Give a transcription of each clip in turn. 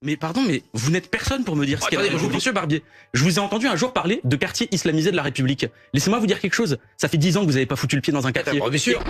Mais pardon, mais vous n'êtes personne pour me dire ce qu'est la Attendez, République. Monsieur Barbier, je vous ai entendu un jour parler de quartier islamisé de la République. Laissez-moi vous dire quelque chose. Ça fait 10 ans que vous n'avez pas foutu le pied dans un quartier. Bien sûr.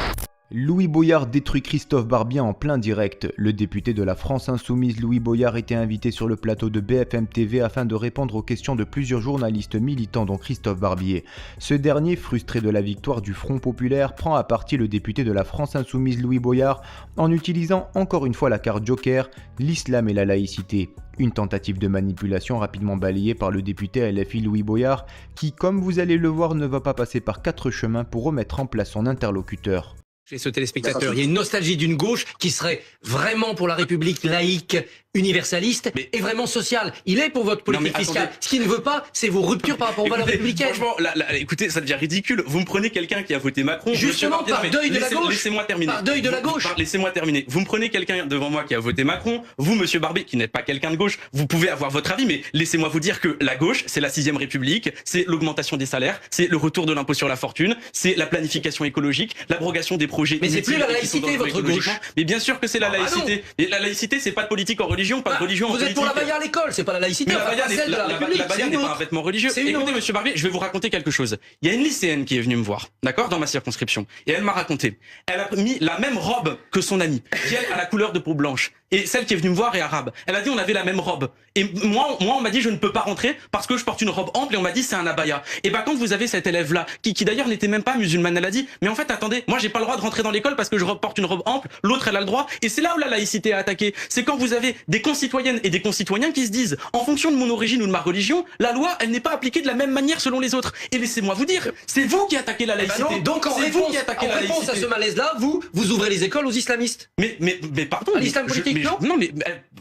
Louis Boyard détruit Christophe Barbier en plein direct. Le député de la France Insoumise Louis Boyard était invité sur le plateau de BFM TV afin de répondre aux questions de plusieurs journalistes militants dont Christophe Barbier. Ce dernier, frustré de la victoire du Front Populaire, prend à partie le député de la France Insoumise Louis Boyard en utilisant encore une fois la carte joker, l'islam et la laïcité. Une tentative de manipulation rapidement balayée par le député LFI Louis Boyard qui, comme vous allez le voir, ne va pas passer par 4 chemins pour remettre en place son interlocuteur. Chez ce téléspectateur, il y a une nostalgie d'une gauche qui serait vraiment pour la République laïque, universaliste et vraiment sociale. Il est pour votre politique fiscale. Ce qu'il ne veut pas, c'est vos ruptures par rapport aux valeurs républicaines. Franchement, écoutez, ça devient ridicule. Vous me prenez quelqu'un qui a voté Macron. Justement, par deuil de la gauche. Laissez-moi terminer. Par deuil de la gauche. Laissez-moi terminer. Vous me prenez quelqu'un devant moi qui a voté Macron. Vous, monsieur Barbier, qui n'êtes pas quelqu'un de gauche, vous pouvez avoir votre avis, mais laissez-moi vous dire que la gauche, c'est la 6ème République, c'est l'augmentation des salaires, c'est le retour de l'impôt sur la fortune, c'est la planification écologique, l'abrogation des projets. Mais c'est plus la laïcité, votre gauche. Mais bien sûr que c'est la laïcité. Et la laïcité, c'est pas de politique en religion, pas de religion en Vous êtes pour la baïa à l'école, c'est pas la laïcité. Mais la baïa n'est pas un vêtement religieux. Écoutez, monsieur Barbier, je vais vous raconter quelque chose. Il y a une lycéenne qui est venue me voir, d'accord, dans ma circonscription. Et elle m'a raconté. Elle a mis la même robe que son amie, qui elle a la couleur de peau blanche. Et celle qui est venue me voir est arabe. Elle a dit on avait la même robe. Et moi on m'a dit je ne peux pas rentrer parce que je porte une robe ample et on m'a dit c'est un abaya. Et bah quand vous avez cette élève là qui d'ailleurs n'était même pas musulmane, elle a dit mais en fait attendez, moi j'ai pas le droit de rentrer dans l'école parce que je porte une robe ample, l'autre elle a le droit. Et c'est là où la laïcité est attaquée. C'est quand vous avez des concitoyennes et des concitoyens qui se disent en fonction de mon origine ou de ma religion, la loi elle n'est pas appliquée de la même manière selon les autres. Et laissez-moi vous dire, c'est vous qui attaquez la laïcité. Non, donc en réponse à ce malaise là, vous ouvrez les écoles aux islamistes. Mais pardon. À l'islam politique, non, mais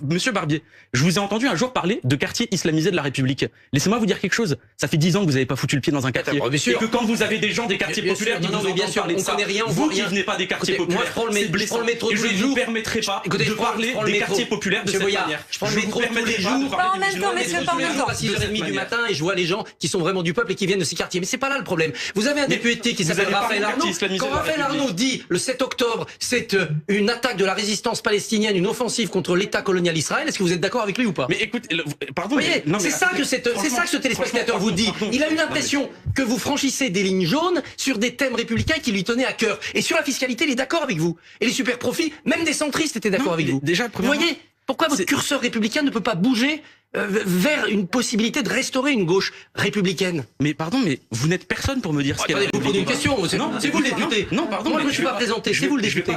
monsieur Barbier, je vous ai entendu un jour parler de quartier islamisé de la République. Laissez-moi vous dire quelque chose. Ça fait 10 ans que vous n'avez pas foutu le pied dans un quartier. Et que quand vous avez des gens des quartiers populaires qui vous entendent parler de ça, vous qui venez pas des quartiers populaires, c'est blessant. Et je ne vous permettrai pas de parler des quartiers populaires de cette manière. Je prends le métro tous les jours. Pas en même temps, messieurs, pas en même temps. À 6h30 du matin et je vois les gens qui sont vraiment du peuple et qui viennent de ces quartiers. Mais c'est pas là le problème. Vous avez un député qui s'appelle Raphaël Arnaud. Quand Raphaël Arnaud dit le 7 octobre, c'est une attaque de la résistance palestinienne, une offensive contre l'État colonial Israël, est-ce que vous êtes d'accord avec lui ou pas? Mais écoute, pardon. Vous voyez, c'est ça que ce téléspectateur vous dit. Il a eu l'impression que vous franchissez des lignes jaunes sur des thèmes républicains qui lui tenaient à cœur. Et sur la fiscalité, il est d'accord avec vous. Et les super profits, même des centristes étaient d'accord avec vous. Déjà, vous voyez, pourquoi votre curseur républicain ne peut pas bouger vers une possibilité de restaurer une gauche républicaine? Mais pardon, mais vous n'êtes personne pour me dire ce qu'est la République. Vous posez une question, c'est vous le député. Non, pardon. Moi, je ne suis pas présenté, c'est vous le député.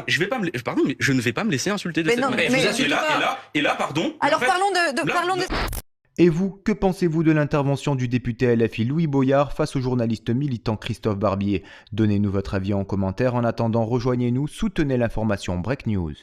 Pardon, mais je ne vais pas me laisser insulter de cette manière. Et là, pardon. Alors parlons de. Et vous, que pensez-vous de l'intervention du député LFI Louis Boyard face au journaliste militant Christophe Barbier? Donnez-nous votre avis en commentaire. En attendant, rejoignez-nous, soutenez l'information Break News.